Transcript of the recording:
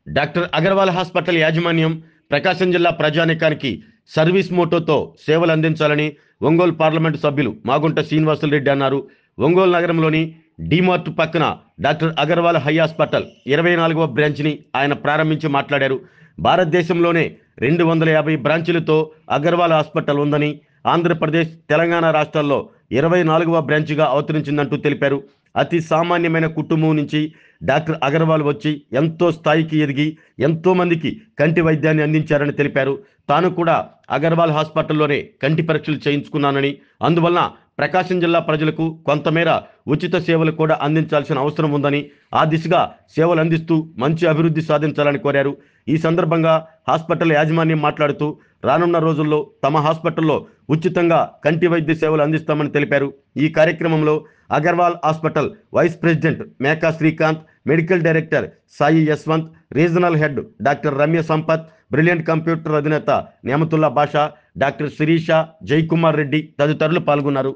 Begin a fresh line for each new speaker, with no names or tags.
Doctor Agarwal hospital యాజమాన్యం ప్రకాశం జిల్లా ప్రజానీకానికి సర్వీస్ మోటోతో సేవలు అందించాలని ఒంగోలు పార్లమెంటు సభ్యులు మాగుంట శ్రీనివాసులరెడ్డి అన్నారు. ఒంగోలు నగరంలోని డీమార్ట్ పక్కన డాక్టర్ అగర్వాల్ హై హాస్పిటల్ 24వ బ్రాంచ్ని ఆయన ప్రారంభించి మాట్లాడారు. భారతదేశంలోనే 250 బ్రాంచీలతో అగర్వాల్ హాస్పిటల్ ఉందని, ఆంధ్రప్రదేశ్, తెలంగాణ రాష్ట్రాల్లో 24వ బ్రాంచ్గా అవతరించిందంటూ తెలిపారు. అతి సామాన్యమైన కుటుంబం నుంచి డాక్టర్ అగర్వాల్ వచ్చి ఎంతో స్థాయికి ఎదిగి ఎంతో మందికి కంటి వైద్యాన్ని అందించారని తెలిపారు. తాను కూడా అగర్వాల్ హాస్పిటల్లోనే కంటి పరీక్షలు చేయించుకున్నానని, అందువలన ప్రకాశం జిల్లా ప్రజలకు కొంతమేర ఉచిత సేవలు కూడా అందించాల్సిన అవసరం ఉందని, ఆ దిశగా సేవలు అందిస్తూ మంచి అభివృద్ధి సాధించాలని కోరారు. ఈ సందర్భంగా హాస్పిటల్ యాజమాన్యం మాట్లాడుతూ రానున్న రోజుల్లో తమ హాస్పిటల్లో ఉచితంగా కంటి వైద్య సేవలు అందిస్తామని తెలిపారు. ఈ కార్యక్రమంలో Agarwal hospital vice president Meka Srikanth, medical director Sai Yashwant, regional head doctor Ramya Sampath, brilliant computer అధినేత నేమతుల్లా బాషా, డాక్టర్ శిరీష, జయకుమార్ రెడ్డి తదితరులు పాల్గొన్నారు.